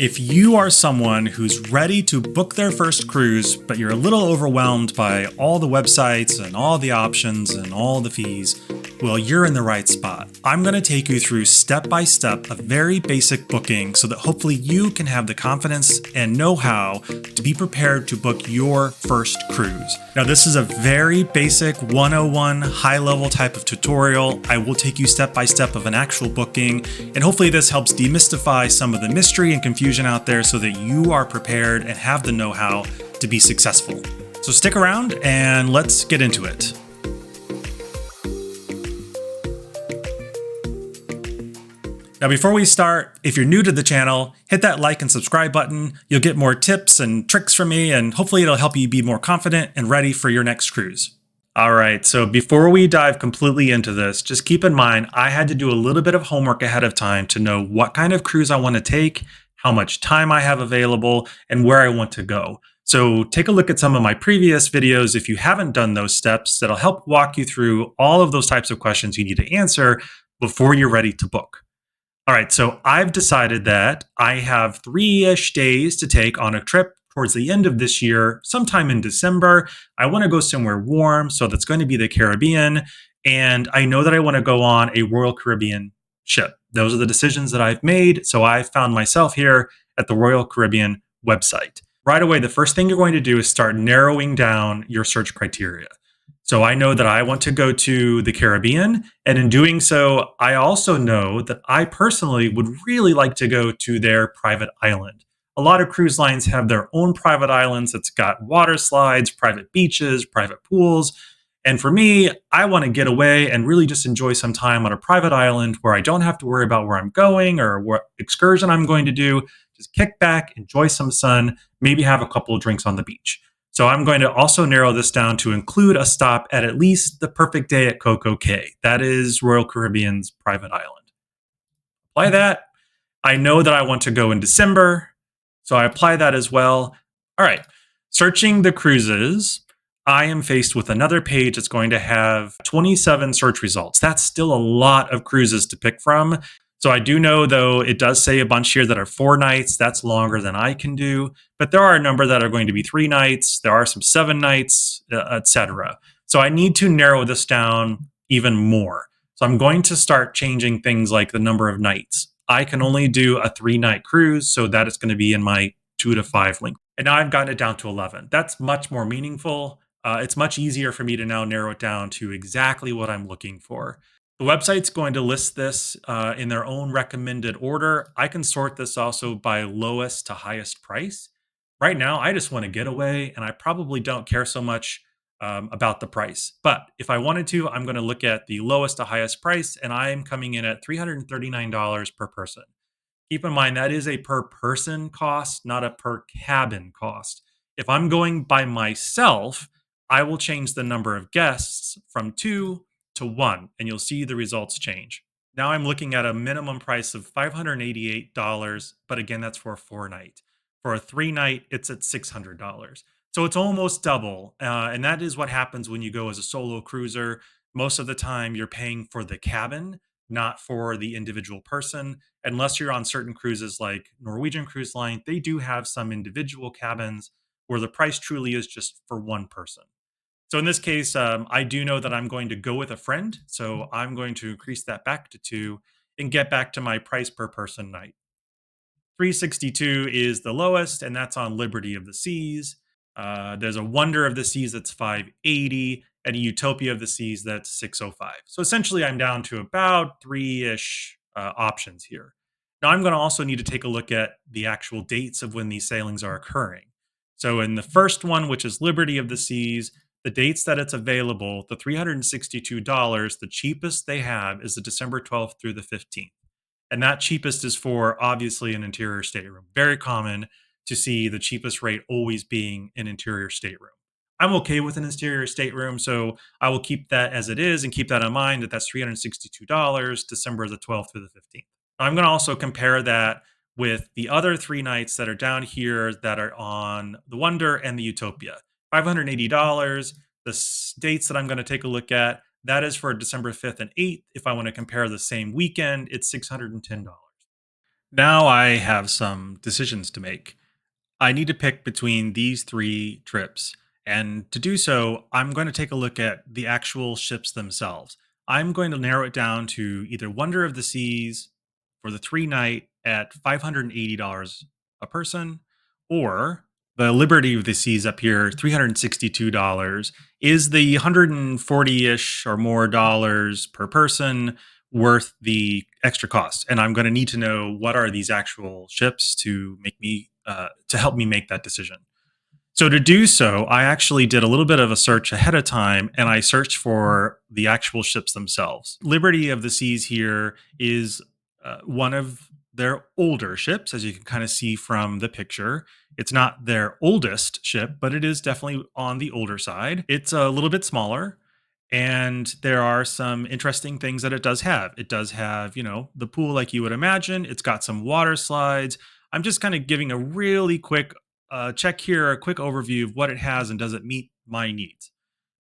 If you are someone who's ready to book their first cruise, but you're a little overwhelmed by all the websites and all the options and all the fees, well, you're in the right spot. I'm going to take you through step by step a very basic booking so that hopefully you can have the confidence and know-how to be prepared to book your first cruise. Now, this is a very basic 101 high-level type of tutorial. I will take you step by step of an actual booking, and hopefully this helps demystify some of the mystery and confusion out there so that you are prepared and have the know-how to be successful. So stick around and let's get into it. Now, before we start, if you're new to the channel, hit that like and subscribe button. You'll get more tips and tricks from me, and hopefully it'll help you be more confident and ready for your next cruise. All right, so before we dive completely into this, just keep in mind, I had to do a little bit of homework ahead of time to know what kind of cruise I want to take, how much time I have available, and where I want to go. So take a look at some of my previous videos if you haven't done those steps. That'll help walk you through all of those types of questions you need to answer before you're ready to book. All right, so I've decided that I have 3-ish days to take on a trip towards the end of this year, sometime in December. I want to go somewhere warm, so that's going to be the Caribbean. And I know that I want to go on a Royal Caribbean ship. Those are the decisions that I've made. So I found myself here at the Royal Caribbean website. Right away, the first thing you're going to do is start narrowing down your search criteria. So I know that I want to go to the Caribbean, and in doing so, I also know that I personally would really like to go to their private island. A lot of cruise lines have their own private islands that's got water slides, private beaches, private pools. And for me, I want to get away and really just enjoy some time on a private island where I don't have to worry about where I'm going or what excursion I'm going to do. Just kick back, enjoy some sun, maybe have a couple of drinks on the beach. So I'm going to also narrow this down to include a stop at least the Perfect Day at Coco Cay. That is Royal Caribbean's private island. Apply that. I know that I want to go in December, so I apply that as well. All right, searching the cruises, I am faced with another page that's going to have 27 search results. That's still a lot of cruises to pick from. So I do know, though, it does say a bunch here that are 4 nights. That's longer than I can do. But there are a number that are going to be 3 nights. There are some 7 nights, etc. So I need to narrow this down even more. So I'm going to start changing things like the number of nights. I can only do a 3-night cruise, so that is going to be in my 2 to 5 link. And now I've gotten it down to 11. That's much more meaningful. It's much easier for me to now narrow it down to exactly what I'm looking for. The website's going to list this in their own recommended order. I can sort this also by lowest to highest price. Right now, I just want to get away, and I probably don't care so much about the price. But if I wanted to, I'm going to look at the lowest to highest price, and I'm coming in at $339 per person. Keep in mind, that is a per person cost, not a per cabin cost. If I'm going by myself, I will change the number of guests from 2 to 1, and you'll see the results change. Now I'm looking at a minimum price of $588, but again, that's for a 4-night. For a 3-night, it's at $600. So it's almost double, and that is what happens when you go as a solo cruiser. Most of the time, you're paying for the cabin, not for the individual person, unless you're on certain cruises like Norwegian Cruise Line. They do have some individual cabins where the price truly is just for one person. So in this case, I do know that I'm going to go with a friend. So I'm going to increase that back to 2 and get back to my price per person night. 362 is the lowest, and that's on Liberty of the Seas. There's a Wonder of the Seas that's 580, and a Utopia of the Seas that's 605. So essentially, I'm down to about 3-ish options here. Now, I'm going to also need to take a look at the actual dates of when these sailings are occurring. So in the first one, which is Liberty of the Seas, the dates that it's available, the $362, the cheapest they have is the December 12th through the 15th. And that cheapest is for obviously an interior stateroom. Very common to see the cheapest rate always being an interior stateroom. I'm okay with an interior stateroom, so I will keep that as it is and keep that in mind that that's $362, December the 12th through the 15th. I'm going to also compare that with the other 3 nights that are down here that are on the Wonder and the Utopia. $580. The dates that I'm going to take a look at, that is for December 5th and 8th. If I want to compare the same weekend, it's $610. Now I have some decisions to make. I need to pick between these three trips. And to do so, I'm going to take a look at the actual ships themselves. I'm going to narrow it down to either Wonder of the Seas for the 3 night at $580 a person, or the Liberty of the Seas up here, $362. Is the 140 ish or more dollars per person worth the extra cost? And I'm going to need to know what are these actual ships to make me to help me make that decision. So to do so, I actually did a little bit of a search ahead of time and I searched for the actual ships themselves. Liberty of the Seas here is one of their older ships, as you can kind of see from the picture. It's not their oldest ship, but it is definitely on the older side. It's a little bit smaller. And there are some interesting things that it does have. It does have, the pool like you would imagine. It's got some water slides. I'm just kind of giving a really quick check here, a quick overview of what it has and does it meet my needs.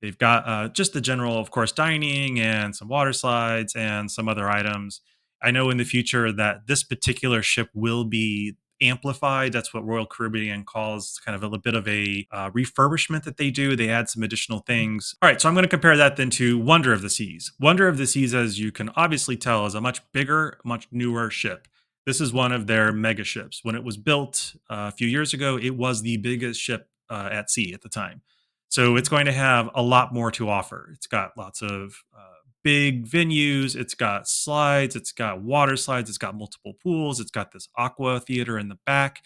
They've got just the general, of course, dining and some water slides and some other items. I know in the future that this particular ship will be amplified. That's what Royal Caribbean calls kind of a little bit of a refurbishment that they do. They add some additional things. All right, so I'm going to compare that then to Wonder of the Seas. Wonder of the Seas, as you can obviously tell, is a much bigger, much newer ship. This is one of their mega ships. When it was built a few years ago, it was the biggest ship at sea at the time. So it's going to have a lot more to offer. It's got lots of big venues. It's got slides. It's got water slides. It's got multiple pools. It's got this aqua theater in the back.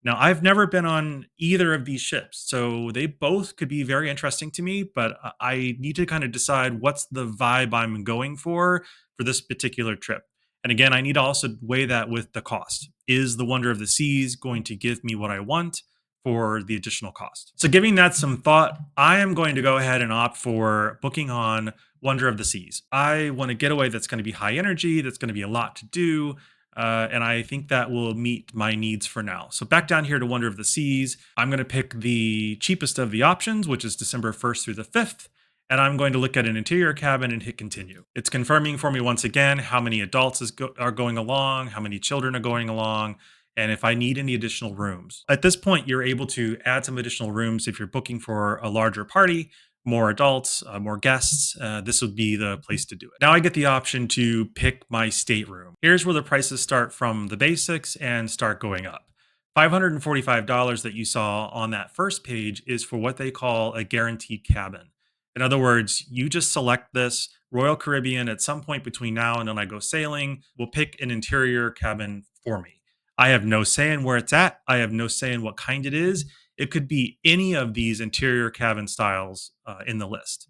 Now, I've never been on either of these ships, so they both could be very interesting to me, but I need to kind of decide what's the vibe I'm going for this particular trip. And again, I need to also weigh that with the cost. Is the Wonder of the Seas going to give me what I want for the additional cost? So, giving that some thought, I am going to go ahead and opt for booking on Wonder of the Seas. I want a getaway that's going to be high energy, that's going to be a lot to do, and I think that will meet my needs for now. So back down here to Wonder of the Seas, I'm going to pick the cheapest of the options, which is December 1st through the 5th. And I'm going to look at an interior cabin and hit continue. It's confirming for me once again how many adults are going along, how many children are going along, and if I need any additional rooms. At this point, you're able to add some additional rooms if you're booking for a larger party, more adults, more guests. This would be the place to do it. Now I get the option to pick my stateroom. Here's where the prices start from the basics and start going up. $545 that you saw on that first page is for what they call a guaranteed cabin. In other words, you just select this. Royal Caribbean, at some point between now and when I go sailing, will pick an interior cabin for me. I have no say in where it's at. I have no say in what kind it is. It could be any of these interior cabin styles in the list.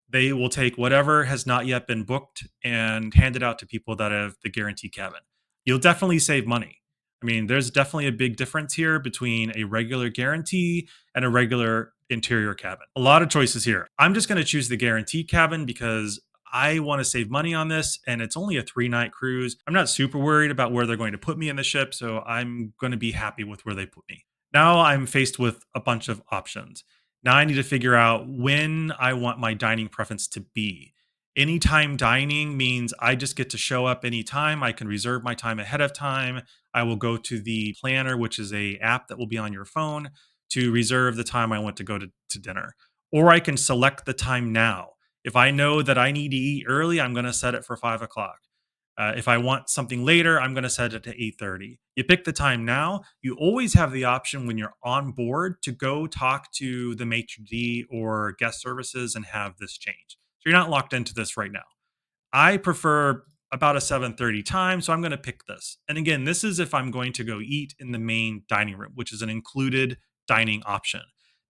They will take whatever has not yet been booked and hand it out to people that have the guarantee cabin. You'll definitely save money. I mean, there's definitely a big difference here between a regular guarantee and a regular interior cabin. A lot of choices here. I'm just going to choose the guarantee cabin because I want to save money on this and it's only a 3 night cruise. I'm not super worried about where they're going to put me in the ship, so I'm going to be happy with where they put me. Now I'm faced with a bunch of options. Now I need to figure out when I want my dining preference to be. Anytime dining means I just get to show up anytime. I can reserve my time ahead of time. I will go to the planner, which is a app that will be on your phone, to reserve the time I want to go to dinner. Or I can select the time now. If I know that I need to eat early, I'm going to set it for 5 o'clock. If I want something later, I'm going to set it to 8:30. You pick the time now. You always have the option when you're on board to go talk to the maitre d' or guest services and have this change. So you're not locked into this right now. I prefer about a 7:30 time, so I'm going to pick this. And again, this is if I'm going to go eat in the main dining room, which is an included dining option.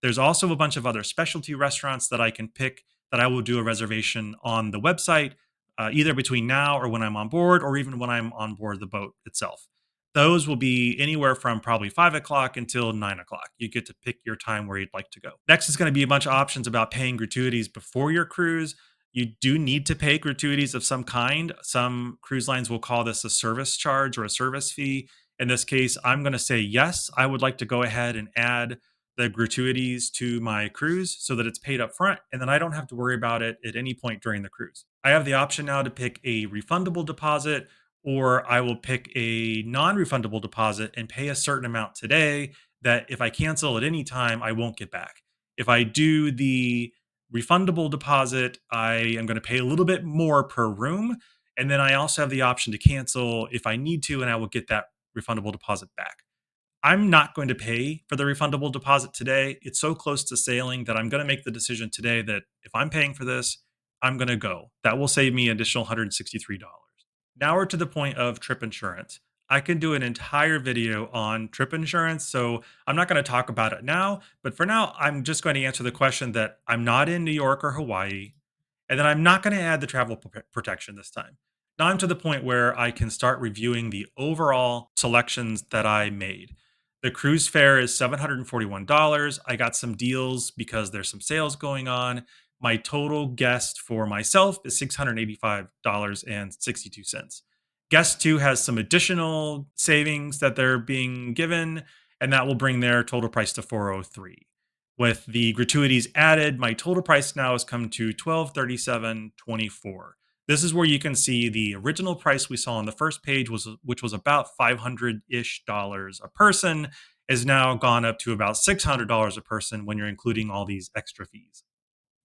There's also a bunch of other specialty restaurants that I can pick that I will do a reservation on the website, either between now or when I'm on board, or even when I'm on board the boat itself. Those will be anywhere from probably 5 o'clock until 9 o'clock. You get to pick your time where you'd like to go. Next is going to be a bunch of options about paying gratuities before your cruise. You do need to pay gratuities of some kind. Some cruise lines will call this a service charge or a service fee. In this case, I'm going to say yes. I would like to go ahead and add the gratuities to my cruise so that it's paid up front and then I don't have to worry about it at any point during the cruise. I have the option now to pick a refundable deposit or I will pick a non-refundable deposit and pay a certain amount today that if I cancel at any time, I won't get back. If I do the refundable deposit, I am going to pay a little bit more per room. And then I also have the option to cancel if I need to, and I will get that refundable deposit back. I'm not going to pay for the refundable deposit today. It's so close to sailing that I'm going to make the decision today that if I'm paying for this, I'm going to go. That will save me an additional $163. Now we're to the point of trip insurance. I can do an entire video on trip insurance, so I'm not going to talk about it now. But for now, I'm just going to answer the question that I'm not in New York or Hawaii, and then I'm not going to add the travel protection this time. Now I'm to the point where I can start reviewing the overall selections that I made. The cruise fare is $741. I got some deals because there's some sales going on. My total guest for myself is $685.62. Guest two has some additional savings that they're being given, and that will bring their total price to $403. With the gratuities added, my total price now has come to $1,237.24. This is where you can see the original price we saw on the first page, which was about $500-ish a person, is now gone up to about $600 a person when you're including all these extra fees.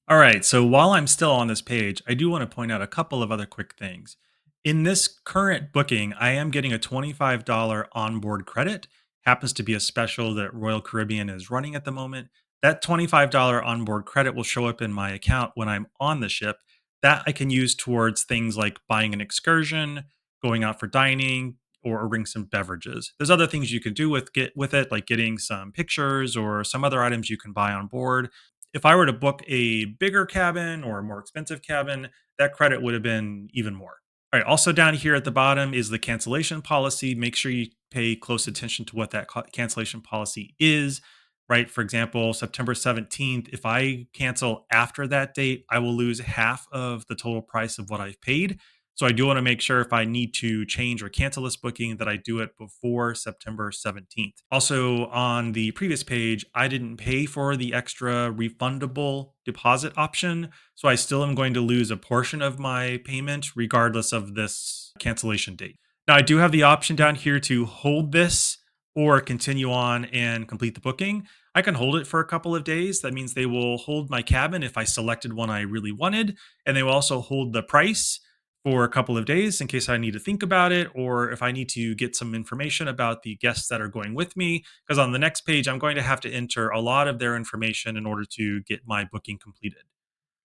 All right, so while I'm still on this page, I do want to point out a couple of other quick things. In this current booking, I am getting a $25 onboard credit. Happens to be a special that Royal Caribbean is running at the moment. That $25 onboard credit will show up in my account when I'm on the ship. That I can use towards things like buying an excursion, going out for dining, or ordering some beverages. There's other things you can do with it, like getting some pictures or some other items you can buy on board. If I were to book a bigger cabin or a more expensive cabin, that credit would have been even more. All right. Also, down here at the bottom is the cancellation policy. Make sure you pay close attention to what that cancellation policy is. Right. For example, September 17th, if I cancel after that date, I will lose half of the total price of what I've paid. So I do want to make sure if I need to change or cancel this booking that I do it before September 17th. Also, on the previous page, I didn't pay for the extra refundable deposit option. So I still am going to lose a portion of my payment regardless of this cancellation date. Now, I do have the option down here to hold this or continue on and complete the booking. I can hold it for a couple of days. That means they will hold my cabin if I selected one I really wanted, and they will also hold the price for a couple of days in case I need to think about it or if I need to get some information about the guests that are going with me. Because on the next page, I'm going to have to enter a lot of their information in order to get my booking completed.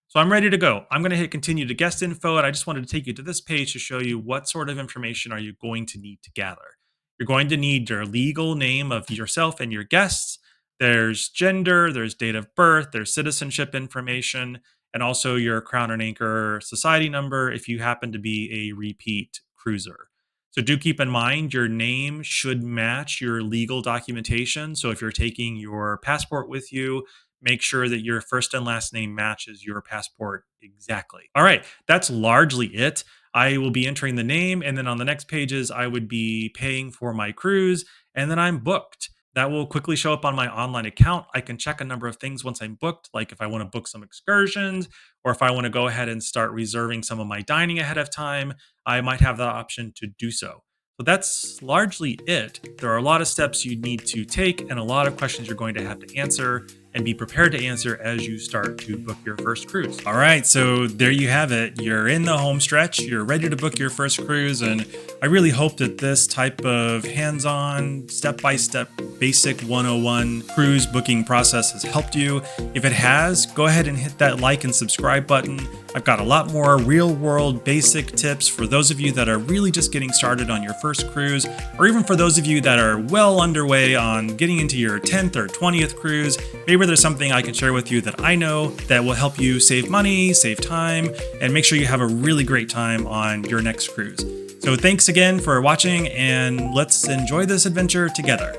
So I'm ready to go. I'm going to hit continue to guest info, and I just wanted to take you to this page to show you what sort of information are you going to need to gather. You're going to need your legal name of yourself and your guests. There's gender, there's date of birth, there's citizenship information, and also your Crown and Anchor society number if you happen to be a repeat cruiser. So do keep in mind your name should match your legal documentation. So if you're taking your passport with you, make sure that your first and last name matches your passport exactly. All right, that's largely it. I will be entering the name, and then on the next pages, I would be paying for my cruise, and then I'm booked. That will quickly show up on my online account. I can check a number of things once I'm booked, like if I want to book some excursions, or if I want to go ahead and start reserving some of my dining ahead of time, I might have the option to do so. So that's largely it. There are a lot of steps you need to take and a lot of questions you're going to have to answer and be prepared to answer as you start to book your first cruise. All right, so there you have it. You're in the home stretch. You're ready to book your first cruise. And I really hope that this type of hands-on, step-by-step, basic 101 cruise booking process has helped you. If it has, go ahead and hit that like and subscribe button. I've got a lot more real-world basic tips for those of you that are really just getting started on your first cruise, or even for those of you that are well underway on getting into your 10th or 20th cruise. Maybe there's something I can share with you that I know that will help you save money, save time, and make sure you have a really great time on your next cruise. So thanks again for watching, and let's enjoy this adventure together.